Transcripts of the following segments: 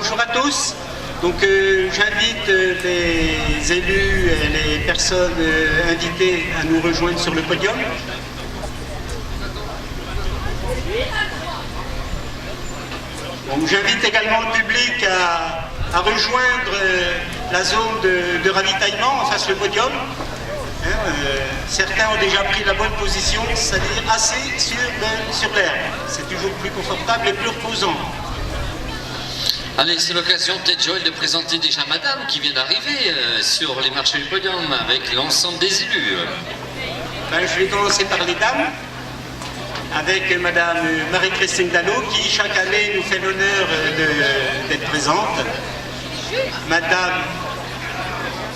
bonjour à tous. Donc j'invite les élus et les personnes invitées à nous rejoindre sur le podium. J'invite également le public à rejoindre la zone de ravitaillement en face du podium. Certains ont déjà pris la bonne position, c'est-à-dire assis sur l'herbe. C'est toujours plus confortable et plus reposant. Allez, c'est l'occasion peut-être, Joël, de présenter déjà Madame qui vient d'arriver sur les marches du podium avec l'ensemble des élus. Je vais commencer par les dames, avec Madame Marie-Christine Dallot qui chaque année nous fait l'honneur d'être présente. Madame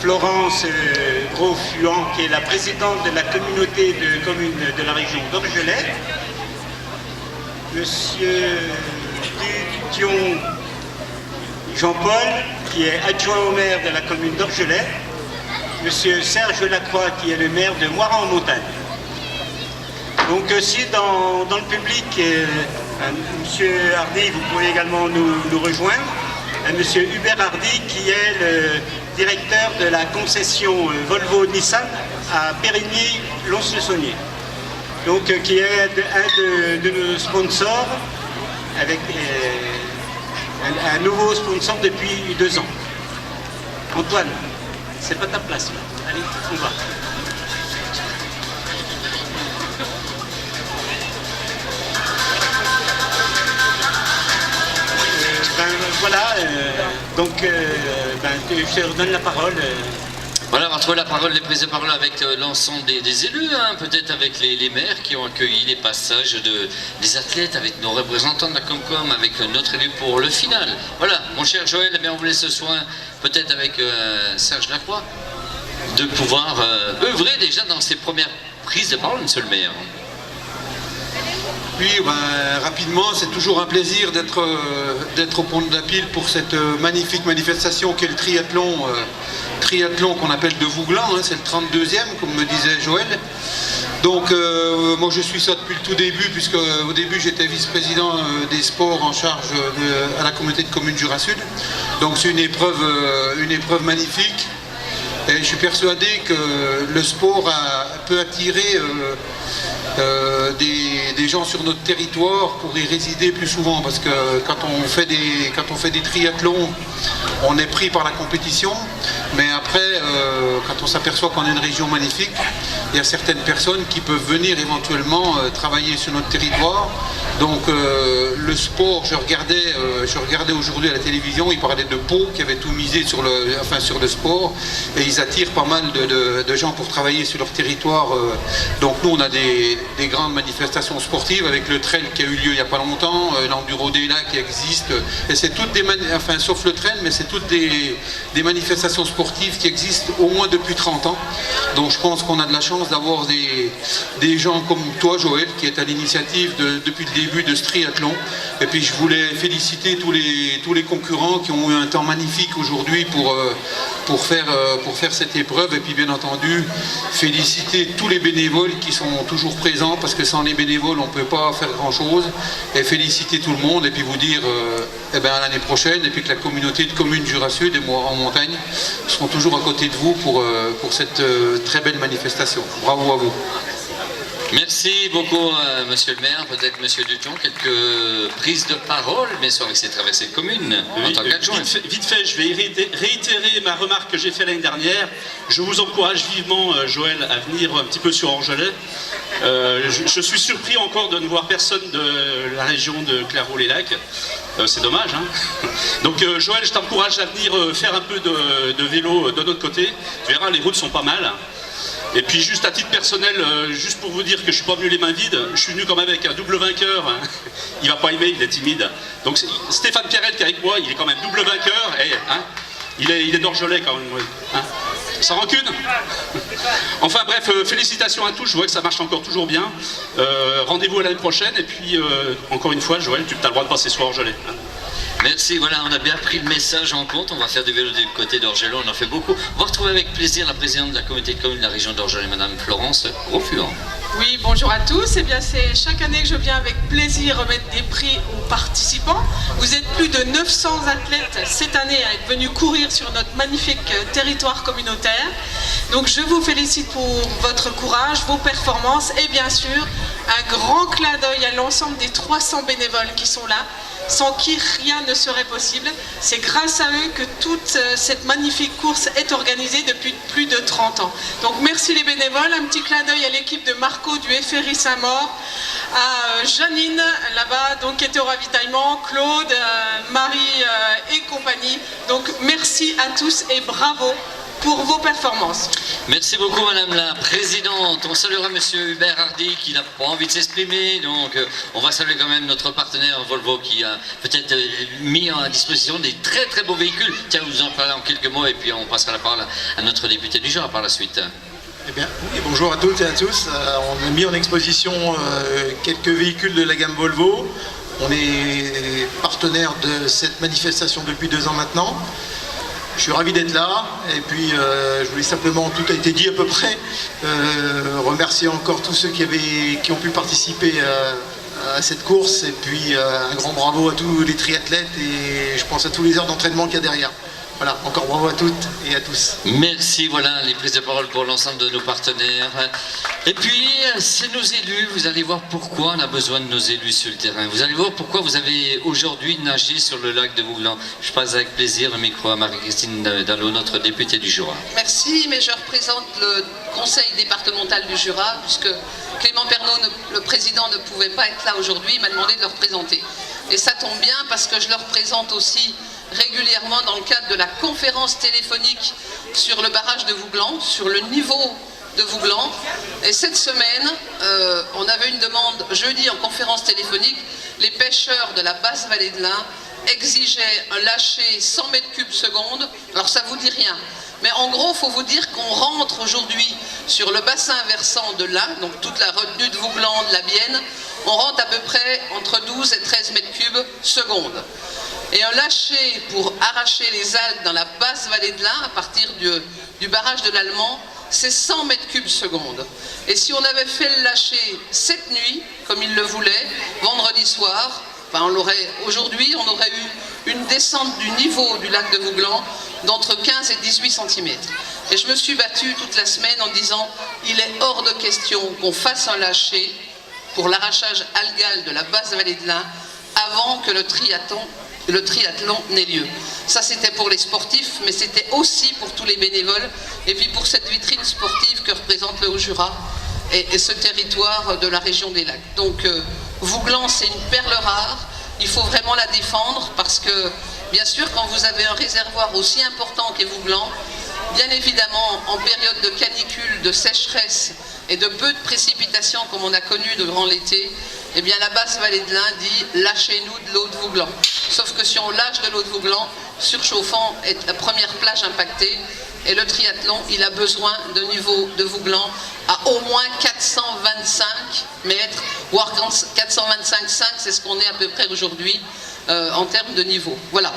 Florence Gros-Fuan, qui est la présidente de la communauté de communes de la région d'Orgelet. Monsieur Dudion Jean-Paul, qui est adjoint au maire de la commune d'Orgelet. Monsieur Serge Lacroix, qui est le maire de Moiran-en-Montagne. Donc aussi dans le public, Monsieur Hardy, vous pouvez également nous rejoindre. Monsieur Hubert Hardy, qui est le directeur de la concession Volvo-Nissan à Périgny-Lons-le-Saunier. Donc qui est un de nos sponsors, avec un nouveau sponsor depuis 2 ans. Antoine, c'est pas ta place là. Allez, on va. Voilà, je te redonne la parole. Voilà, on va retrouver la parole, les prises de parole avec l'ensemble des élus, hein, peut-être avec les maires qui ont accueilli les passages des athlètes, avec nos représentants de la Comcom, avec notre élu pour le final. Voilà, mon cher Joël, eh bien, on vous laisse ce soin, peut-être avec Serge Lacroix, de pouvoir œuvrer déjà dans ces premières prises de parole, monsieur le maire. Oui, rapidement, c'est toujours un plaisir d'être au Pont de la Pile pour cette magnifique manifestation qu'est le triathlon qu'on appelle de Vouglan, hein, c'est le 32e, comme me disait Joël. Donc moi je suis ça depuis le tout début, puisque au début j'étais vice-président des sports en charge à la communauté de communes Jura Sud. Donc c'est une épreuve magnifique. Et je suis persuadé que le sport peut attirer des gens sur notre territoire pour y résider plus souvent, parce que quand on fait des triathlons, on est pris par la compétition, mais après, quand on s'aperçoit qu'on a une région magnifique, il y a certaines personnes qui peuvent venir éventuellement travailler sur notre territoire. Donc le sport, je regardais aujourd'hui à la télévision, ils parlaient de Pau qui avait tout misé sur le sport, et ils attirent pas mal de gens pour travailler sur leur territoire. Donc nous on a des grandes manifestations sportives avec le trail qui a eu lieu il n'y a pas longtemps, l'enduro day là qui existe, et c'est toutes sauf le trail, mais c'est toutes des manifestations sportives qui existent au moins depuis 30 ans. Donc je pense qu'on a de la chance d'avoir des gens comme toi, Joël, qui est à l'initiative depuis le début de ce triathlon. Et puis je voulais féliciter tous les concurrents qui ont eu un temps magnifique aujourd'hui pour faire cette épreuve, et puis bien entendu féliciter tous les bénévoles qui sont toujours présents, parce que sans les bénévoles on ne peut pas faire grand chose, et féliciter tout le monde, et puis vous dire à l'année prochaine, et puis que la communauté de communes Jura Sud et moi en montagne seront toujours à côté de vous pour cette très belle manifestation. Bravo à vous. Merci beaucoup, monsieur le maire. Peut-être monsieur Duton, quelques prises de parole, bien sûr, avec ces traversées de communes, en tant qu'adjoint. Vite fait, je vais réitérer ma remarque que j'ai faite l'année dernière. Je vous encourage vivement, Joël, à venir un petit peu sur Orgelet. Je suis surpris encore de ne voir personne de la région de Clairvaux-les-Lacs. C'est dommage, hein. Donc Joël, je t'encourage à venir faire un peu de vélo de notre côté. Tu verras, les routes sont pas mal. Et puis juste à titre personnel, juste pour vous dire que je suis pas venu les mains vides, je suis venu comme avec un double vainqueur. Hein. Il va pas aimer, il est timide. Donc Stéphane Pierrette qui est avec moi, il est quand même double vainqueur. Et, hein, il est d'Orgelet quand même. Oui, hein. Sans rancune. Enfin bref, félicitations à tous, je vois que ça marche encore toujours bien. Rendez-vous à l'année prochaine, et puis encore une fois, Joël, tu as le droit de passer sur Orgelet. Hein. Merci, voilà, on a bien pris le message en compte. On va faire du vélo du côté d'Orgelet, on en fait beaucoup. On va retrouver avec plaisir la présidente de la communauté de communes de la région d'Orgelet, Madame Florence Grosfuan. Oui, bonjour à tous. Eh bien, c'est chaque année que je viens avec plaisir remettre des prix aux participants. Vous êtes plus de 900 athlètes cette année à être venus courir sur notre magnifique territoire communautaire. Donc, je vous félicite pour votre courage, vos performances et bien sûr, un grand clin d'œil à l'ensemble des 300 bénévoles qui sont là, sans qui rien ne serait possible. C'est grâce à eux que toute cette magnifique course est organisée depuis plus de 30 ans. Donc merci les bénévoles, un petit clin d'œil à l'équipe de Marco du FRI Saint-Maur, à Janine là-bas donc qui était au ravitaillement, Claude, Marie et compagnie. Donc merci à tous et bravo pour vos performances. Merci beaucoup Madame la Présidente. On saluera Monsieur Hubert Hardy qui n'a pas envie de s'exprimer, donc on va saluer quand même notre partenaire Volvo qui a peut-être mis à disposition des très très beaux véhicules. Tiens, vous en parlez en quelques mots et puis on passera la parole à notre député du Jura par la suite. Eh bien, oui, bonjour à toutes et à tous. On a mis en exposition quelques véhicules de la gamme Volvo. On est partenaire de cette manifestation depuis 2 ans maintenant. Je suis ravi d'être là et puis je voulais simplement, tout a été dit à peu près, remercier encore tous ceux qui ont pu participer à cette course et puis un grand bravo à tous les triathlètes et je pense à tous les heures d'entraînement qu'il y a derrière. Voilà, encore bravo à toutes et à tous. Merci, voilà les prises de parole pour l'ensemble de nos partenaires. Et puis, c'est nos élus, vous allez voir pourquoi on a besoin de nos élus sur le terrain. Vous allez voir pourquoi vous avez aujourd'hui nagé sur le lac de Vouglan. Je passe avec plaisir le micro à Marie-Christine Dallot, notre députée du Jura. Merci, mais je représente le conseil départemental du Jura, puisque Clément Pernaut, le président, ne pouvait pas être là aujourd'hui, il m'a demandé de le représenter. Et ça tombe bien parce que je le représente aussi régulièrement dans le cadre de la conférence téléphonique sur le barrage de Vouglan, sur le niveau de Vouglan. Et cette semaine, on avait une demande jeudi en conférence téléphonique. Les pêcheurs de la basse vallée de l'Ain exigeaient un lâcher 100 mètres cubes seconde. Alors ça vous dit rien. Mais en gros, il faut vous dire qu'on rentre aujourd'hui sur le bassin versant de l'Ain, donc toute la retenue de Vouglan, de la Bienne, on rentre à peu près entre 12 et 13 mètres cubes seconde. Et un lâcher pour arracher les algues dans la basse vallée de l'Ain, à partir du barrage de l'Allemand, c'est 100 mètres cubes seconde. Et si on avait fait le lâcher cette nuit, comme il le voulait, vendredi soir, enfin aujourd'hui, on aurait eu une descente du niveau du lac de Vouglan d'entre 15 et 18 cm. Et je me suis battue toute la semaine en disant, il est hors de question qu'on fasse un lâcher pour l'arrachage algal de la basse vallée de l'Ain avant que le triathlon n'ait lieu. Ça c'était pour les sportifs, mais c'était aussi pour tous les bénévoles et puis pour cette vitrine sportive que représente le Haut-Jura et ce territoire de la région des Lacs. Donc Vouglan c'est une perle rare, il faut vraiment la défendre parce que bien sûr quand vous avez un réservoir aussi important qu'est Vouglan, bien évidemment en période de canicule, de sécheresse et de peu de précipitations comme on a connu durant l'été, eh bien la basse vallée de l'Ain dit lâchez-nous de l'eau de Vouglan. Sauf que si on lâche de l'eau de Vouglan, surchauffant est la première plage impactée et le triathlon il a besoin de niveau de Vouglan à au moins 425 mètres, voire 425,5, c'est ce qu'on est à peu près aujourd'hui en termes de niveau. Voilà.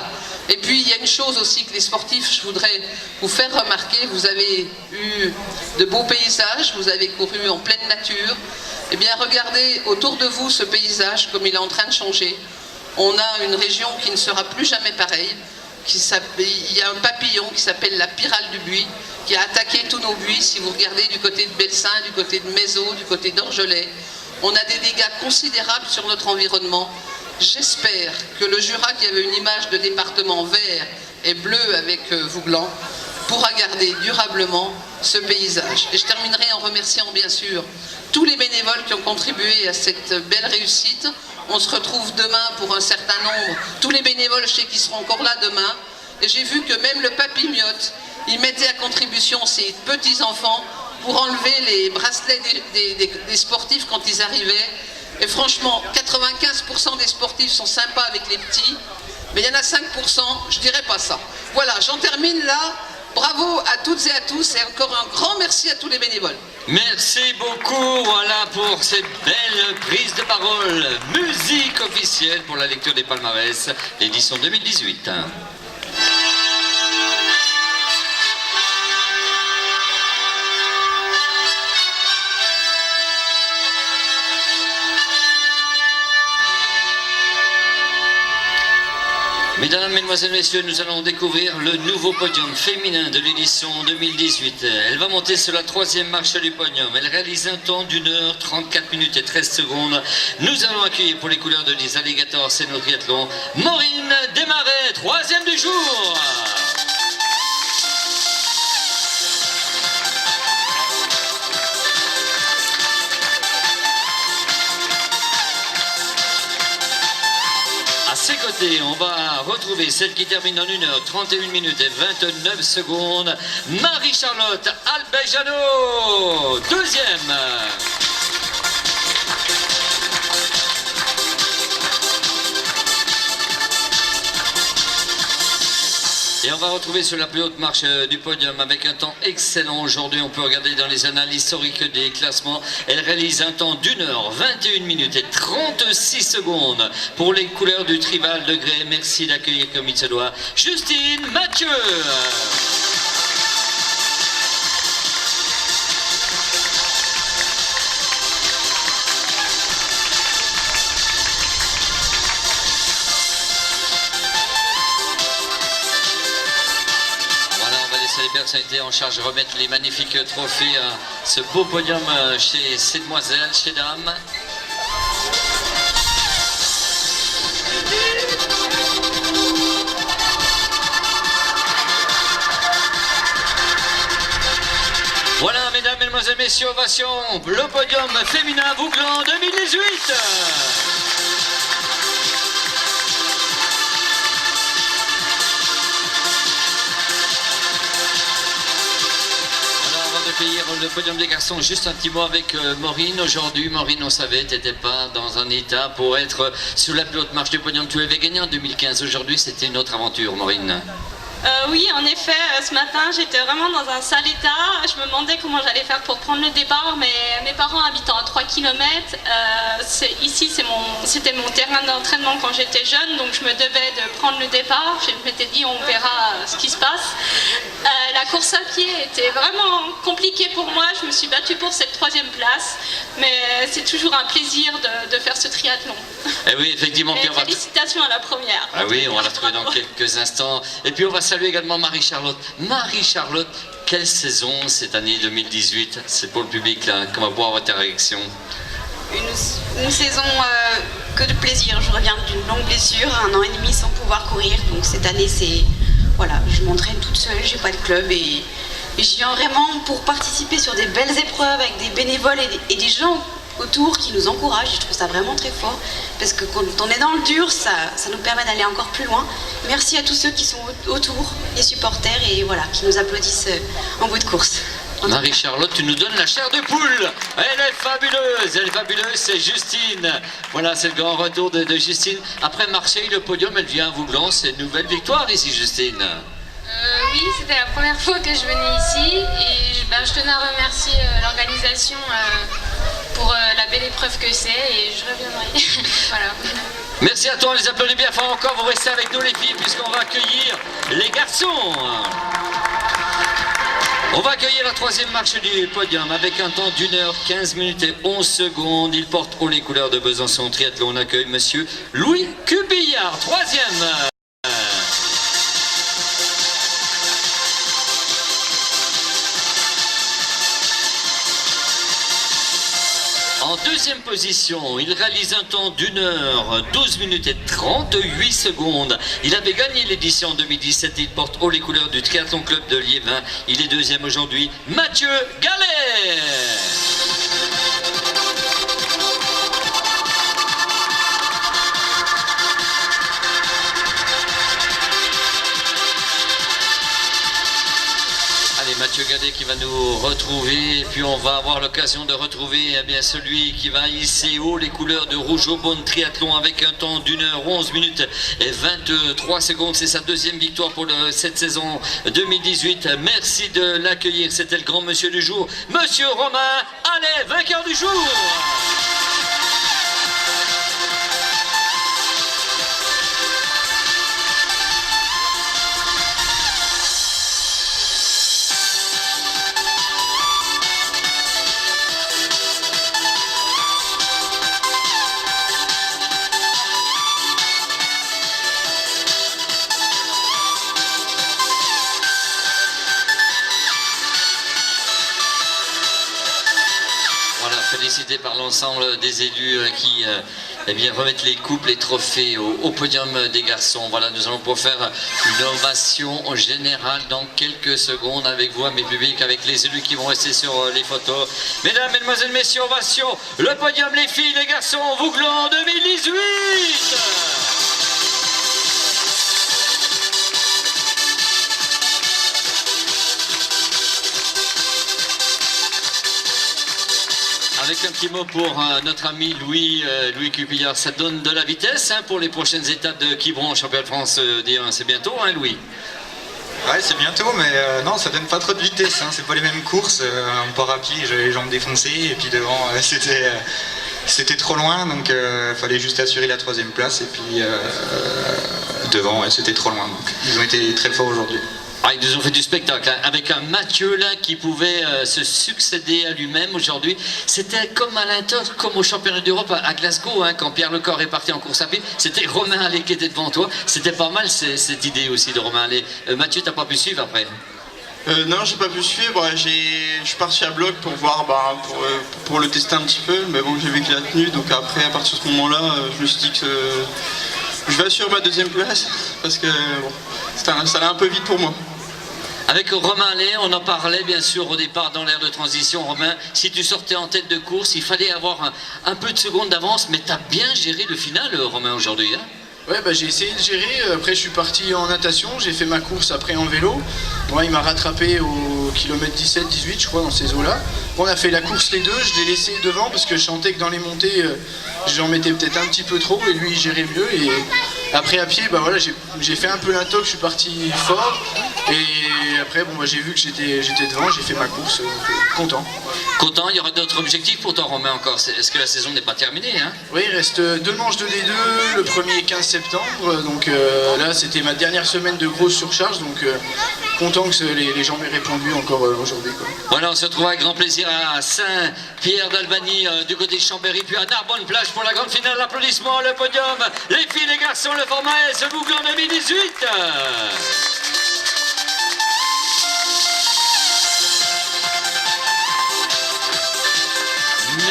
Et puis il y a une chose aussi que les sportifs, je voudrais vous faire remarquer, vous avez eu de beaux paysages, vous avez couru en pleine nature, eh bien regardez autour de vous ce paysage comme il est en train de changer. On a une région qui ne sera plus jamais pareille. Il y a un papillon qui s'appelle la pyrale du buis, qui a attaqué tous nos buis. Si vous regardez du côté de Belsin, du côté de Mézeaux, du côté d'Orgelet, on a des dégâts considérables sur notre environnement. J'espère que le Jura, qui avait une image de département vert et bleu avec Vouglan, pourra garder durablement ce paysage. Et je terminerai en remerciant bien sûr tous les bénévoles qui ont contribué à cette belle réussite. On se retrouve demain pour un certain nombre. Tous les bénévoles, je sais qu'ils seront encore là demain. Et j'ai vu que même le papy Miotte, il mettait à contribution ses petits-enfants pour enlever les bracelets des sportifs quand ils arrivaient. Et franchement, 95% des sportifs sont sympas avec les petits, mais il y en a 5%, je dirais pas ça. Voilà, j'en termine là. Bravo à toutes et à tous et encore un grand merci à tous les bénévoles. Merci beaucoup, voilà pour cette belle prise de parole. Musique officielle pour la lecture des palmarès, l'édition 2018. Mesdames, Mesdemoiselles, Messieurs, nous allons découvrir le nouveau podium féminin de l'édition 2018. Elle va monter sur la 3e marche du podium. Elle réalise un temps d'1h 34 minutes et 13 secondes. Nous allons accueillir pour les couleurs de l'Is Alligator Séno Triathlon, Maureen Desmarais, 3e du jour. À ses côtés, on va retrouver celle qui termine en 1h 31 minutes et 29 secondes, Marie-Charlotte Albejano, 2e. Et on va retrouver sur la plus haute marche du podium avec un temps excellent aujourd'hui. On peut regarder dans les annales historiques des classements. Elle réalise un temps d'1h 21 minutes et 36 secondes pour les couleurs du Tribal de Grès. Merci d'accueillir comme il se doit Justine Mathieu. Les personnalités en charge de remettre les magnifiques trophées à ce beau podium chez ces demoiselles, chez dames. Voilà, mesdames, mesdemoiselles, messieurs, ovation, le podium féminin Vouglan 2018. Accueillir le podium des garçons, juste un petit mot avec Maureen. Aujourd'hui, Maureen, on savait, tu n'étais pas dans un état pour être sur la plus haute marche du podium. Tu avais gagné en 2015. Aujourd'hui, c'était une autre aventure, Maureen. Oui, en effet, ce matin, j'étais vraiment dans un sale état. Je me demandais comment j'allais faire pour prendre le départ, mais mes parents habitant à 3 km, ici, c'était mon terrain d'entraînement quand j'étais jeune, donc je me devais de prendre le départ. Je m'étais dit, on verra ce qui se passe. La course à pied était vraiment compliquée pour moi. Je me suis battue pour cette 3e place, mais c'est toujours un plaisir de faire ce triathlon. Et oui, effectivement. Et félicitations à la première. Ah oui, on va la retrouver dans quelques instants. Et puis on va saluer également Marie-Charlotte. Marie-Charlotte, quelle saison cette année 2018? C'est pour le public là, comment voir votre réaction? Une saison que de plaisir. Je reviens d'une longue blessure, 1 an et demi sans pouvoir courir. Donc cette année, voilà, je m'entraîne toute seule, j'ai pas de club et je viens vraiment pour participer sur des belles épreuves avec des bénévoles et des gens autour qui nous encouragent. Je trouve ça vraiment très fort parce que quand on est dans le dur, ça nous permet d'aller encore plus loin. Merci à tous ceux qui sont autour, les supporters et voilà, qui nous applaudissent en bout de course. Marie-Charlotte, tu nous donnes la chair de poule. Elle est fabuleuse, c'est Justine. Voilà, c'est le grand retour de Justine. Après Marseille, le podium, elle vient à Vouglan. C'est une nouvelle victoire ici, Justine. Oui, c'était la première fois que je venais ici et je tenais à remercier l'organisation pour la belle épreuve que c'est et je reviendrai. Voilà. Merci à toi, on les applaudit bien fort encore. Vous restez avec nous les filles puisqu'on va accueillir les garçons. On va accueillir la 3e marche du podium avec un temps d'1h 15 minutes et 11 secondes. Il porte haut les couleurs de Besançon Triathlon. On accueille monsieur Louis Cubillard, 3e. En 2e position, il réalise un temps d'1h 12 minutes et 38 secondes. Il avait gagné l'édition 2017 et il porte haut les couleurs du Triathlon Club de Liévin. Il est 2e aujourd'hui, Mathieu Gallet. Mathieu Gadet qui va nous retrouver. Et puis on va avoir l'occasion de retrouver eh bien, celui qui va hisser haut les couleurs de Rouge au Beaune Triathlon avec un temps d'1h11 minutes et 23 secondes. C'est sa deuxième victoire pour cette saison 2018. Merci de l'accueillir. C'était le grand monsieur du jour, monsieur Romain Allais, vainqueur du jour. Félicité par l'ensemble des élus qui eh bien, remettent les coupes, les trophées au podium des garçons. Voilà, nous allons pouvoir faire une ovation générale dans quelques secondes avec vous, amis publics, avec les élus qui vont rester sur les photos. Mesdames, mesdemoiselles, messieurs, ovation, le podium, les filles, les garçons, Vouglans 2018. Avec un petit mot pour notre ami Louis Cupillard, ça donne de la vitesse hein, pour les prochaines étapes de Quiberon, championnat de France D1. C'est bientôt, hein, Louis? Ouais, c'est bientôt, mais non, ça donne pas trop de vitesse. Hein, c'est pas les mêmes courses. En parapluie, j'avais les jambes défoncées, et puis devant, c'était trop loin, donc fallait juste assurer la 3e place, et puis devant, c'était trop loin. Donc, ils ont été très forts aujourd'hui. Ah, ils nous ont fait du spectacle, hein, avec un Mathieu là qui pouvait se succéder à lui-même aujourd'hui. C'était comme à l'Inter, comme au championnat d'Europe à Glasgow, hein, quand Pierre Lecor est parti en course à pied. C'était Romain Allais qui était devant toi. C'était pas mal cette idée aussi de Romain Allais. Mathieu, t'as pas pu suivre après? Non, j'ai pas pu suivre. Je suis parti à bloc pour voir, pour le tester un petit peu. Mais bon, j'ai vu qu'il a tenu. Donc après, à partir de ce moment-là, je me suis dit que je vais assurer ma 2e place parce que bon, ça allait un peu vite pour moi. Avec Romain Allais, on en parlait bien sûr au départ dans l'ère de transition. Romain, si tu sortais en tête de course, il fallait avoir un peu de secondes d'avance, mais tu as bien géré le final, Romain, aujourd'hui. Hein? Ouais, j'ai essayé de gérer. Après, je suis parti en natation, j'ai fait ma course après en vélo. Moi, il m'a rattrapé au kilomètre 17-18, je crois, dans ces eaux-là. On a fait la course les deux, je l'ai laissé devant parce que je sentais que dans les montées, j'en mettais peut-être un petit peu trop et lui, il gérait mieux. Et après, à pied, voilà, j'ai fait un peu l'intox, je suis parti fort. Et après, j'ai vu que j'étais devant, j'ai fait ma course, content. Content, il y aura d'autres objectifs pour toi, Romain, encore. Est-ce que la saison n'est pas terminée hein? Oui, il reste 2 manches de D2, le premier 15 septembre. Donc là, c'était ma dernière semaine de grosse surcharge. Donc content que les gens m'aient répondu encore aujourd'hui. Voilà, on se retrouve avec grand plaisir à Saint-Pierre d'Albany, du côté de Chambéry, puis à Narbonne-Plage pour la grande finale. Applaudissements, le podium, les filles, les garçons, le format S, Vouglans 2018.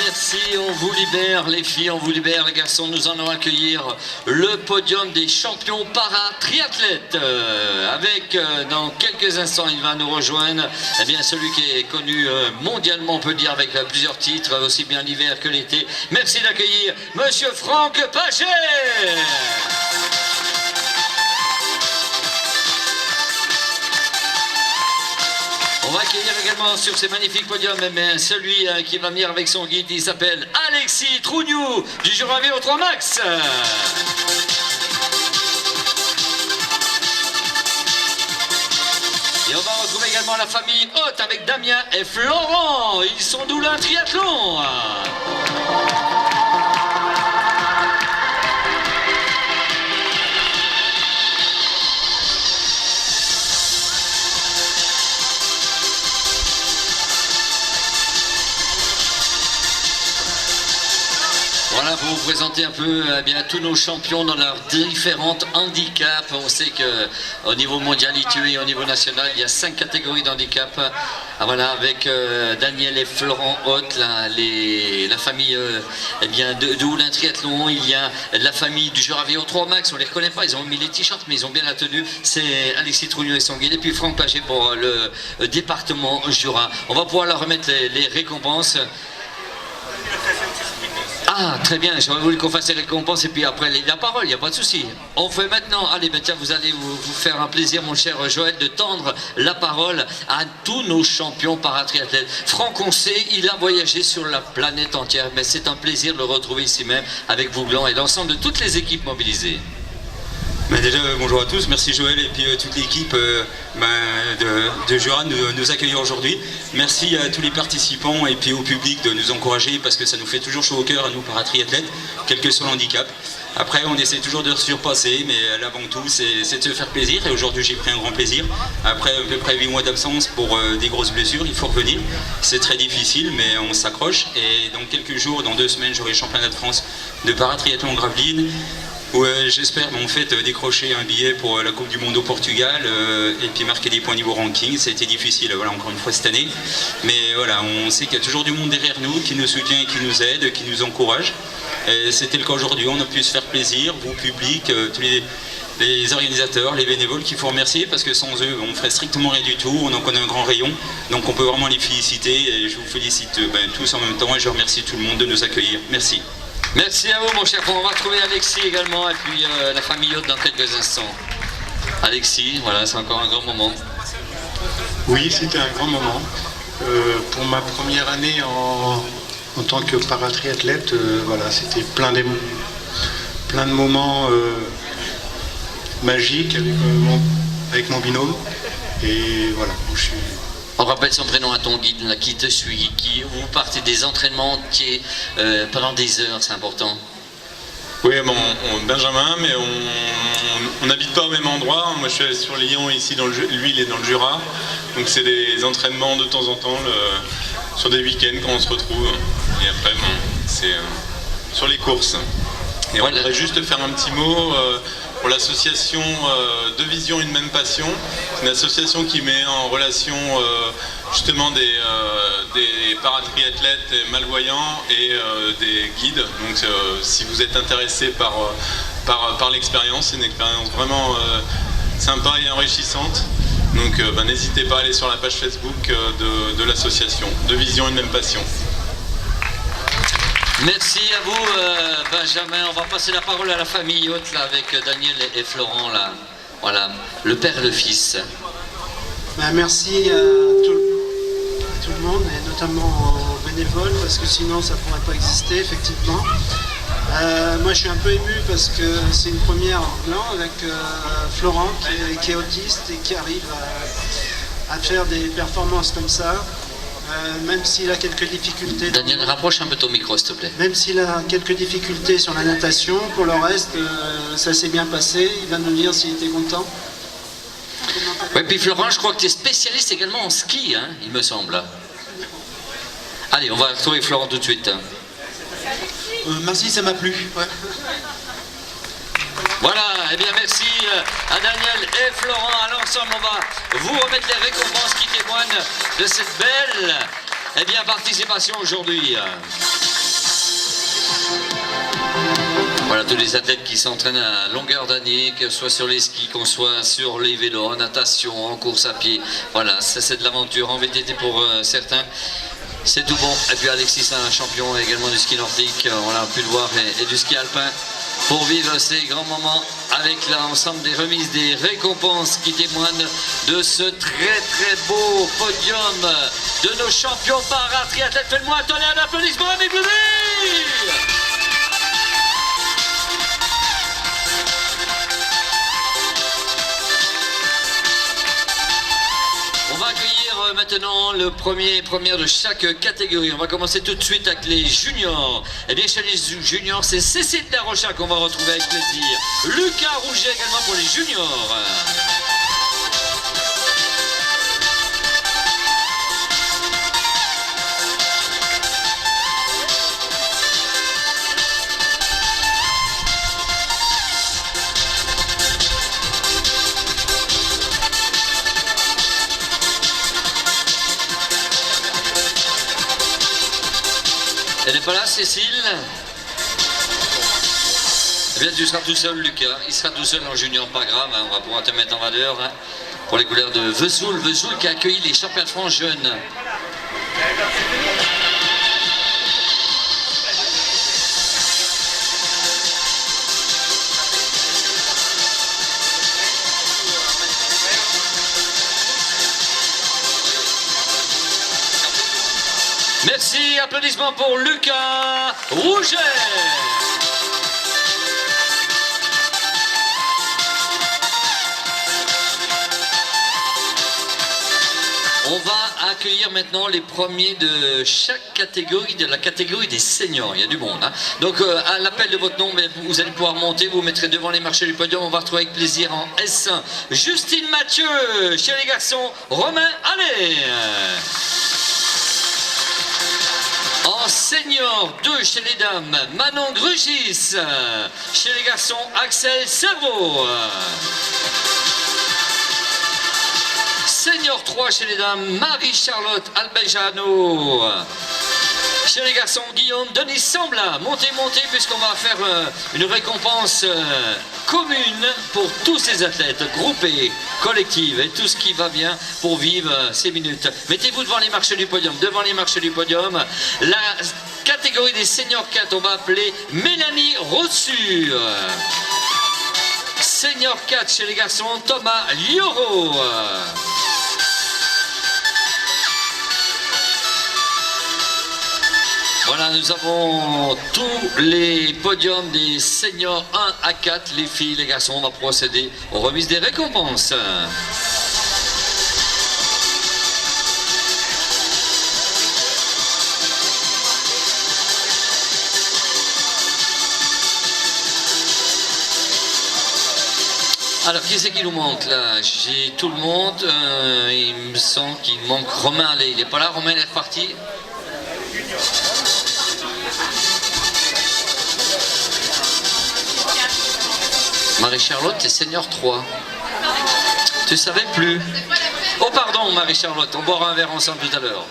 Merci, on vous libère les filles, on vous libère les garçons. Nous allons accueillir le podium des champions para-triathlètes. Avec, dans quelques instants, il va nous rejoindre celui qui est connu mondialement, on peut dire, avec plusieurs titres, aussi bien l'hiver que l'été. Merci d'accueillir monsieur Franck Paget. On va accueillir également sur ces magnifiques podiums celui qui va venir avec son guide, il s'appelle Alexis Trougnou du Jura VO3 Max. Et on va retrouver également la famille Haute avec Damien et Florent. Ils sont d'Oulin Triathlon. Voilà, pour vous présenter un peu tous nos champions dans leurs différents handicaps. On sait qu'au niveau mondial et au niveau national, il y a 5 catégories d'handicap. Voilà, avec Daniel et Florent Haute, la famille de Oulin Triathlon. Il y a la famille du Jura VO3 Max, on ne les reconnaît pas, ils ont mis les t-shirts, mais ils ont bien la tenue. C'est Alexis Trougnou et son guide. Et puis Franck Paget pour le département Jura. On va pouvoir leur remettre les récompenses. Ah, très bien, j'aurais voulu qu'on fasse les récompenses et puis après la parole, il n'y a pas de souci. On fait maintenant, allez, ben tiens, vous allez vous faire un plaisir, mon cher Joël, de tendre la parole à tous nos champions paratriathlètes. Franck, on sait, il a voyagé sur la planète entière, mais c'est un plaisir de le retrouver ici même avec vous, Blanc, et l'ensemble de toutes les équipes mobilisées. Ben déjà, bonjour à tous, merci Joël et puis toute l'équipe de Jura de nous accueillir aujourd'hui. Merci à tous les participants et puis au public de nous encourager parce que ça nous fait toujours chaud au cœur à nous paratriathlètes, quel que soit l'handicap. Après, on essaie toujours de se surpasser, mais l'avant tout, c'est de se faire plaisir. Et aujourd'hui, j'ai pris un grand plaisir. Après à peu près 8 mois d'absence pour des grosses blessures, il faut revenir. C'est très difficile, mais on s'accroche. Et dans quelques jours, dans 2 semaines, j'aurai le championnat de France de paratriathlon en graveline. Où j'espère en fait décrocher un billet pour la Coupe du Monde au Portugal et puis marquer des points niveau ranking. Ça a été difficile, voilà, encore une fois cette année. Mais voilà, on sait qu'il y a toujours du monde derrière nous qui nous soutient, qui nous aide, qui nous encourage. C'était le cas aujourd'hui, on a pu se faire plaisir, vous public, tous les organisateurs, les bénévoles qu'il faut remercier parce que sans eux on ferait strictement rien du tout, on en connaît un grand rayon, donc on peut vraiment les féliciter et je vous félicite tous en même temps et je remercie tout le monde de nous accueillir. Merci. Merci à vous, mon cher frère. On va retrouver Alexis également et puis la famille Haute dans quelques instants. Alexis, voilà, c'est encore un grand moment. Oui, c'était un grand moment. Pour ma première année en tant que paratriathlète, voilà, c'était plein de moments magiques avec mon binôme. Et voilà, je suis... On rappelle son prénom à ton guide, là, qui te suit, vous partez des entraînements entiers pendant des heures, c'est important. Oui, bon, Benjamin, mais on n'habite pas au même endroit. Moi, je suis sur Lyon, ici, lui, il est dans le Jura. Donc, c'est des entraînements de temps en temps, sur des week-ends, quand on se retrouve. Et après, bon, c'est sur les courses. Et on voudrait juste faire un petit mot pour l'association Deux Visions, Une Même Passion. C'est une association qui met en relation justement des paratriathlètes malvoyants et des guides. Donc si vous êtes intéressé par l'expérience, c'est une expérience vraiment sympa et enrichissante. Donc n'hésitez pas à aller sur la page Facebook de l'association Deux Visions, Une Même Passion. Merci à vous, Benjamin. On va passer la parole à la famille Haute là, avec Daniel et Florent. Là. Voilà, le père et le fils. Merci à tout le monde, et notamment aux bénévoles, parce que sinon ça ne pourrait pas exister, effectivement. Moi je suis un peu ému parce que c'est une première en blanc avec Florent qui est autiste et qui arrive à faire des performances comme ça. Même s'il a quelques difficultés... Daniel, rapproche un peu ton micro, s'il te plaît. Même s'il a quelques difficultés sur la natation, pour le reste, ça s'est bien passé. Il va nous dire s'il était content. Oui, puis Florent, je crois que tu es spécialiste également en ski, hein, il me semble. Allez, on va retrouver Florent tout de suite. Merci, ça m'a plu. Ouais. Voilà, eh bien merci à Daniel et Florent. À l'ensemble, on va vous remettre les récompenses qui témoignent de cette belle participation aujourd'hui. Voilà, tous les athlètes qui s'entraînent à longueur d'année, que ce soit sur les skis, qu'on soit sur les vélos, en natation, en course à pied. Voilà, ça c'est de l'aventure, en VTT pour certains. C'est tout bon. Et puis Alexis, c'est un champion également du ski nordique, on l'a pu le voir, et du ski alpin. Pour vivre ces grands moments avec l'ensemble des remises, des récompenses qui témoignent de ce très très beau podium de nos champions paratriathlètes. Faites-moi un tonnerre d'applaudissements avec vous. On va accueillir maintenant le première de chaque catégorie. On va commencer tout de suite avec les juniors. Et bien chez les juniors, c'est Cécile Darrocha qu'on va retrouver avec plaisir. Lucas Rouget également pour les juniors. Elle n'est pas là, Cécile? Eh bien, tu seras tout seul, Lucas. Il sera tout seul en junior, pas grave. Hein. On va pouvoir te mettre en valeur hein, pour les couleurs de Vesoul. Vesoul qui a accueilli les champions de France jeunes. Merci, applaudissements pour Lucas Rouget. On va accueillir maintenant les premiers de chaque catégorie, de la catégorie des seniors. Il y a du monde. Hein. Donc à l'appel de votre nom, vous allez pouvoir monter, vous mettrez devant les marchés du podium. On va retrouver avec plaisir en S1 Justine Mathieu chez les garçons, Romain Allais. En senior 2 chez les dames, Manon Grugis. Chez les garçons, Axel Cerveau. Senior 3 chez les dames, Marie-Charlotte Albejano. Chez les garçons, Guillaume Denis Sambla. Montez, montez, puisqu'on va faire une récompense commune pour tous ces athlètes, groupés, collectifs et tout ce qui va bien pour vivre ces minutes. Mettez-vous devant les marchés du podium, devant les marchés du podium. La catégorie des seniors 4, on va appeler Mélanie Rossure. Senior 4 chez les garçons, Thomas Lioro. Voilà, nous avons tous les podiums des seniors 1 à 4, les filles, les garçons. On va procéder aux remises des récompenses. Alors, qui c'est qui nous manque là? J'ai tout le monde. Il me semble qu'il manque Romain Allais. Il n'est pas là, Romain, il est reparti. Marie-Charlotte, t'es senior 3. Tu savais plus? Oh pardon Marie-Charlotte, on boira un verre ensemble tout à l'heure.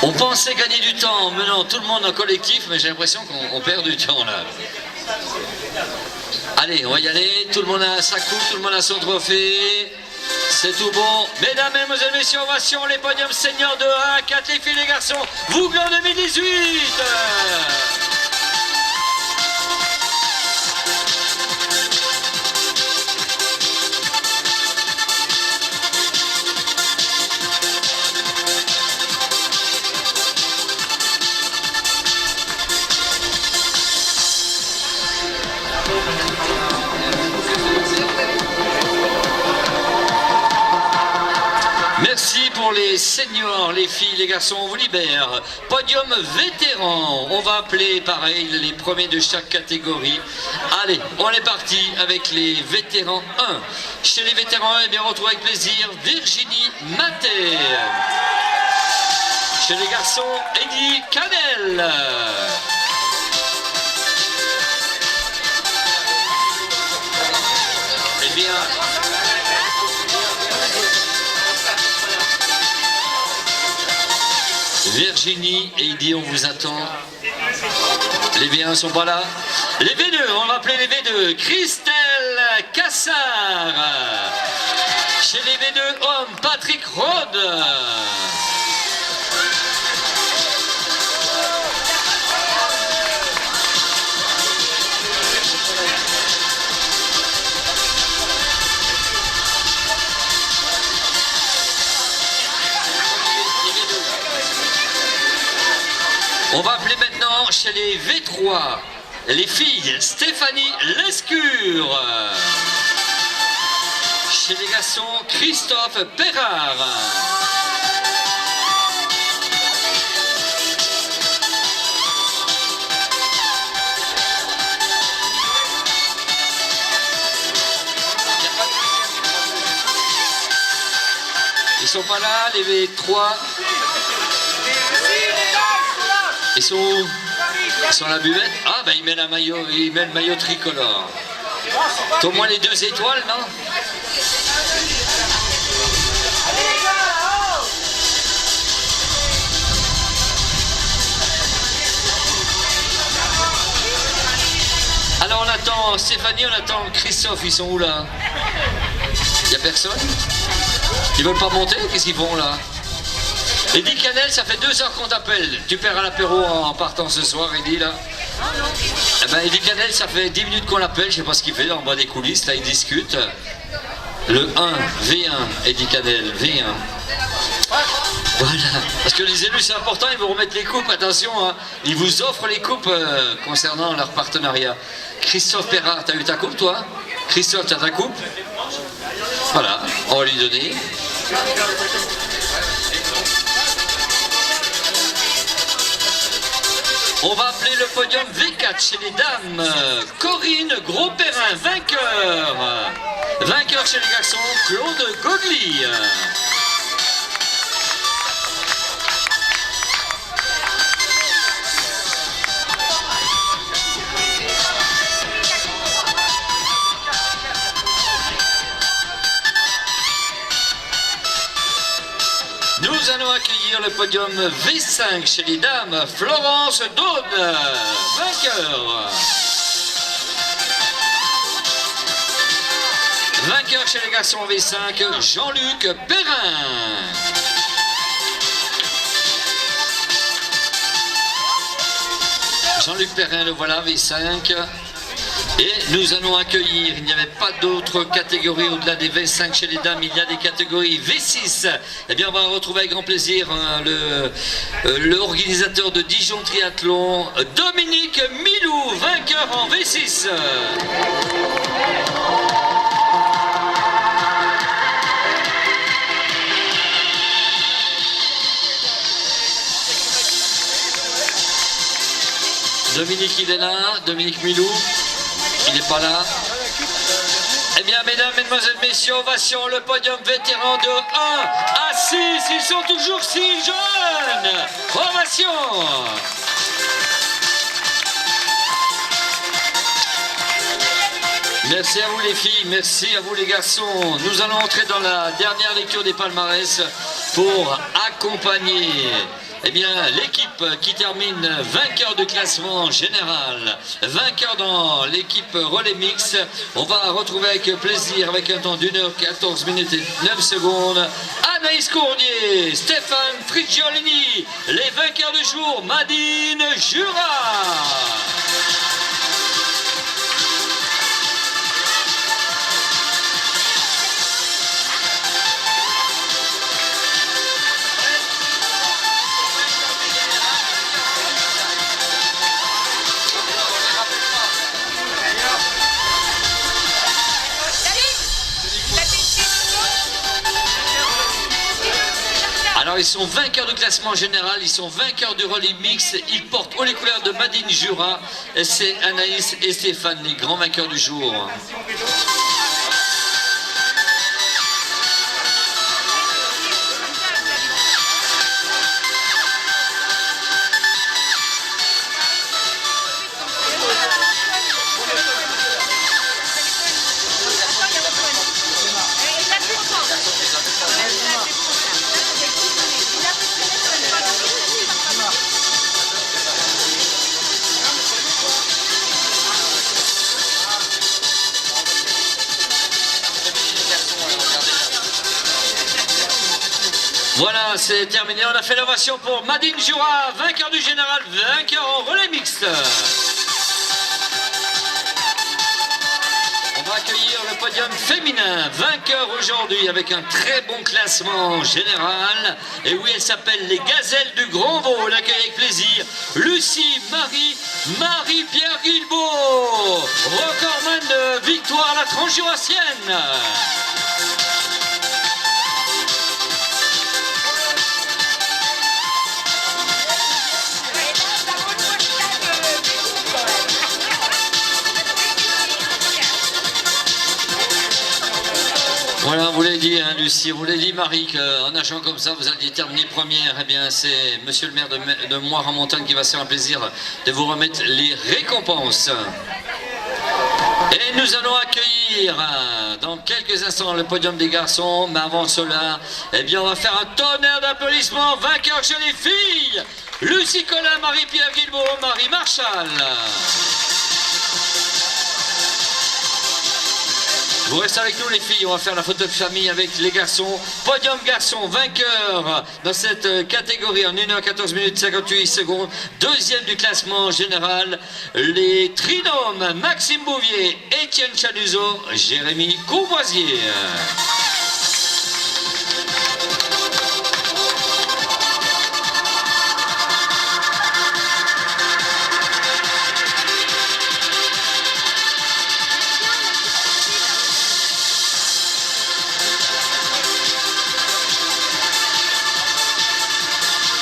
On pensait gagner du temps en menant tout le monde en collectif, mais j'ai l'impression qu'on perd du temps là. Allez, on va y aller, tout le monde a sa coupe, tout le monde a son trophée. C'est tout bon. Mesdames, mesdemoiselles, messieurs, ovation, les podiums seniors de 1 à 4, les filles, les garçons, Vouglans 2018. Merci pour les seniors, les filles, les garçons, on vous libère. Podium vétéran, on va appeler pareil les premiers de chaque catégorie. Allez, on est parti avec les vétérans 1. Chez les vétérans 1, eh bien, on retrouve avec plaisir Virginie Maté. Chez les garçons, Eddie Canel. Eh bien... Virginie et Eddie, on vous attend. Les V1 sont pas là. Les V2, on va appeler les V2. Christelle Cassard. Chez les V2 hommes, Patrick Rode. On va appeler maintenant chez les V3 les filles Stéphanie Lescure. Chez les garçons Christophe Perrard. sont pas là, les 3. Ils sont où? Ils sont à la buvette. Ah ben il met le maillot tricolore. T'as au moins les 2 étoiles, non? Alors on attend Stéphanie, on attend Christophe, ils sont où là? Il n'y a personne? Ils veulent pas monter? Qu'est-ce qu'ils font là? Eddie Canel, ça fait 2 heures qu'on t'appelle. Tu perds à l'apéro en partant ce soir, Eddie là? Eh ben Eddie Canel, ça fait 10 minutes qu'on l'appelle, je sais pas ce qu'il fait en bas des coulisses, là il discute. Le 1, V1, Eddie Canel, V1. Voilà, parce que les élus c'est important, ils vous remettent les coupes, attention, hein. Ils vous offrent les coupes concernant leur partenariat. Christophe Perrard, t'as eu ta coupe toi? Christophe, t'as ta coupe? Voilà, on va lui donner. On va appeler le podium V4 chez les dames. Corinne Gros-Perrin, vainqueur. Vainqueur chez les garçons, Claude Godely. Nous allons accueillir le podium V5 chez les dames, Florence Daune, vainqueur. Vainqueur chez les garçons V5, Jean-Luc Perrin. Jean-Luc Perrin, le voilà, V5. Et nous allons accueillir, il n'y avait pas d'autres catégories au-delà des V5 chez les dames, il y a des catégories V6. Eh bien, on va retrouver avec grand plaisir l'organisateur de Dijon Triathlon, Dominique Milou, vainqueur en V6. Dominique, il est là, Dominique Milou. Il n'est pas là. Eh bien, mesdames, mesdemoiselles, messieurs, ovation, le podium vétéran de 1 à 6. Ils sont toujours 6 jeunes. Ovation. Merci à vous les filles, merci à vous les garçons. Nous allons entrer dans la dernière lecture des palmarès pour accompagner l'équipe qui termine vainqueur de classement général, vainqueur dans l'équipe relais mix. On va retrouver avec plaisir, avec un temps d'1h14 minutes et 9 secondes, Anaïs Courdier, Stéphane Fricciolini, les vainqueurs du jour, Madine Jura. Alors ils sont vainqueurs du classement général, ils sont vainqueurs du relais mix, ils portent haut les couleurs de Madine Jura, c'est Anaïs et Stéphane, les grands vainqueurs du jour. Voilà, c'est terminé. On a fait l'ovation pour Madine Jura, vainqueur du général, vainqueur en relais mixte. On va accueillir le podium féminin, vainqueur aujourd'hui avec un très bon classement général. Et oui, elle s'appelle les Gazelles du Grand Vaud. On l'accueille avec plaisir. Lucie Marie-Pierre Guilbeault, recordman de victoire à la transjurassienne. Voilà, on vous l'a dit, hein, Lucie, on vous l'a dit, Marie, qu'en nageant comme ça, vous alliez terminer première. Eh bien, c'est monsieur le maire de Moire-en-Montagne qui va se faire un plaisir de vous remettre les récompenses. Et nous allons accueillir dans quelques instants le podium des garçons, mais avant cela, eh bien, on va faire un tonnerre d'applaudissements vainqueurs chez les filles. Lucie Collin, Marie-Pierre Guilbault, Marie Marchal. Vous restez avec nous les filles, on va faire la photo de famille avec les garçons. Podium garçons, vainqueur dans cette catégorie en 1h14 minutes 58 secondes. Deuxième du classement général, les trinômes Maxime Bouvier, Étienne Chaluzeau, Jérémy Courvoisier.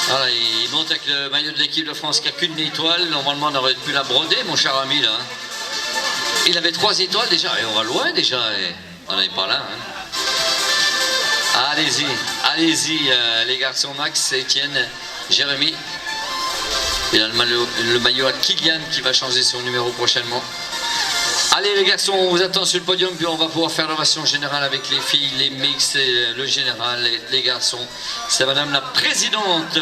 Voilà, il monte avec le maillot de l'équipe de France qui n'a qu'une étoile. Normalement, on aurait pu la broder, mon cher ami, là. Il avait 3 étoiles déjà, et on va loin déjà, et on n'est pas là. Hein. Allez-y, allez-y, les garçons, Max, Étienne, Jérémy. Il a le maillot à Kylian qui va changer son numéro prochainement. Allez les garçons, on vous attend sur le podium, puis on va pouvoir faire l'ovation générale avec les filles, les mix, le général, les garçons. C'est madame la présidente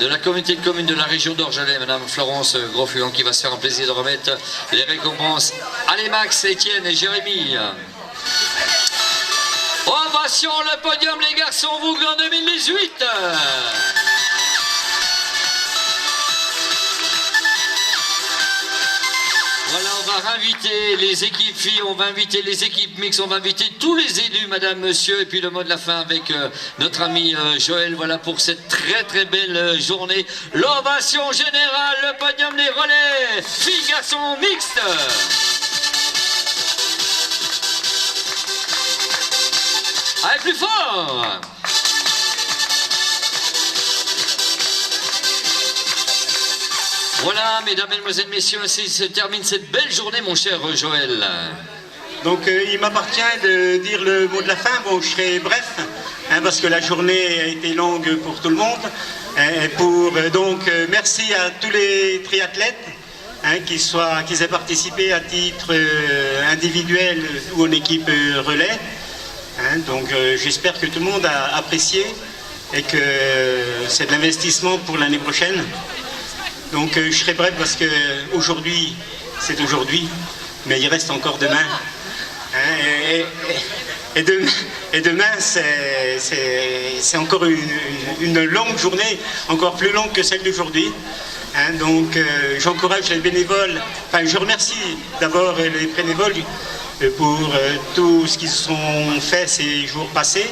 de la communauté de communes de la région d'Orgelet, madame Florence Grosfluant, qui va se faire un plaisir de remettre les récompenses. Allez Max, Étienne et Jérémy. Ovation, le podium les garçons, Vouglans en 2018. Voilà, on va inviter les équipes filles, on va inviter les équipes mixtes, on va inviter tous les élus, madame, monsieur, et puis le mot de la fin avec notre ami Joël, voilà pour cette très très belle journée. L'ovation générale, le podium des relais, filles, garçons, mixtes. Allez, plus fort. Voilà, mesdames, mesdemoiselles, messieurs, ainsi se termine cette belle journée, mon cher Joël. Donc, il m'appartient de dire le mot de la fin. Bon, je serai bref, hein, parce que la journée a été longue pour tout le monde. Merci à tous les triathlètes, hein, qu'ils aient participé à titre individuel ou en équipe relais. Hein, donc, j'espère que tout le monde a apprécié et que c'est de l'investissement pour l'année prochaine. Donc je serai bref parce que aujourd'hui, c'est aujourd'hui, mais il reste encore demain. Hein, et demain, c'est encore une longue journée, encore plus longue que celle d'aujourd'hui. Hein, donc j'encourage les bénévoles, enfin je remercie d'abord les bénévoles pour tout ce qu'ils ont fait ces jours passés.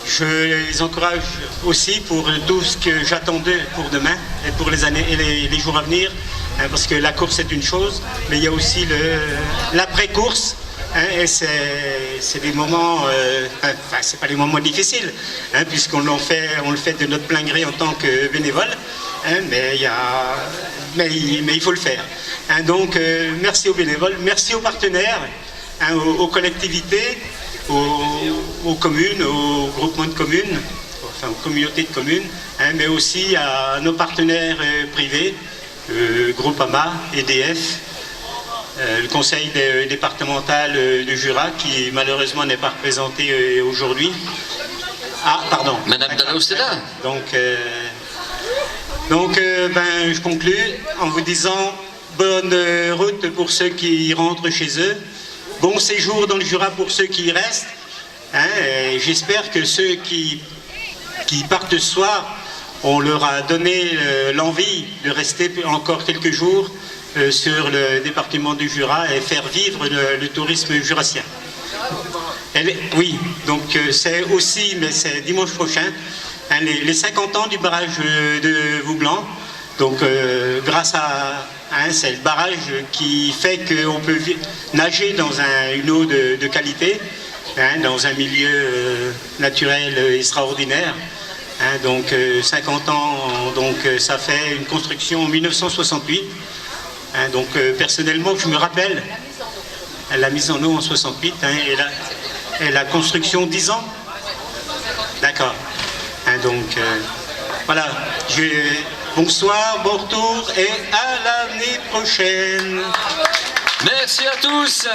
Je les encourage aussi pour tout ce que j'attendais pour demain et pour les années et les jours à venir, hein, parce que la course est une chose, mais il y a aussi l'après-course, hein, et c'est des moments, c'est pas des moments difficiles, hein, puisqu'on le fait de notre plein gré en tant que bénévole, hein, mais il faut le faire. Hein, donc merci aux bénévoles, merci aux partenaires, hein, aux collectivités, aux communes, aux groupements de communes, enfin aux communautés de communes, hein, mais aussi à nos partenaires privés, Groupama, EDF, le conseil départemental du Jura, qui malheureusement n'est pas représenté aujourd'hui. Ah, pardon. Madame Dalloz, c'est là. Donc, je conclus en vous disant bonne route pour ceux qui rentrent chez eux. Bon séjour dans le Jura pour ceux qui y restent. Hein, j'espère que ceux qui partent ce soir, on leur a donné l'envie de rester encore quelques jours sur le département du Jura et faire vivre le tourisme jurassien. Oui, donc c'est aussi, mais c'est dimanche prochain, hein, les 50 ans du barrage de Vouglans. Donc grâce à... Hein, c'est le barrage qui fait qu'on peut nager dans une eau de qualité, hein, dans un milieu naturel extraordinaire. Hein, donc 50 ans, donc ça fait une construction en 1968. Hein, donc personnellement, je me rappelle la mise en eau en 68. Hein, Et la construction 10 ans? D'accord. Hein, donc, voilà. Bonsoir, bon retour et à l'année prochaine. Merci à tous,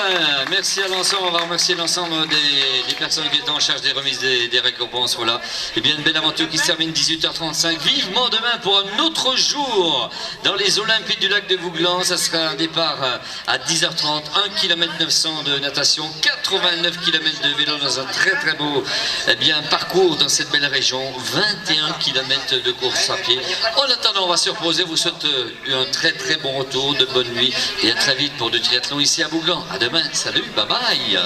merci à l'ensemble, on va remercier l'ensemble des personnes qui étaient en charge des remises des récompenses, voilà. Et bien une belle aventure qui se termine 18h35, vivement demain pour un autre jour dans les Olympiques du lac de Vouglan, ça sera un départ à 10h30, 1 km 900 de natation, 89 km de vélo dans un très très beau parcours dans cette belle région, 21 km de course à pied. En attendant, on va se reposer, vous souhaite un très très bon retour, de bonne nuit et à très vite pour du triathlon ici à Vouglan. À demain, salut, bye bye.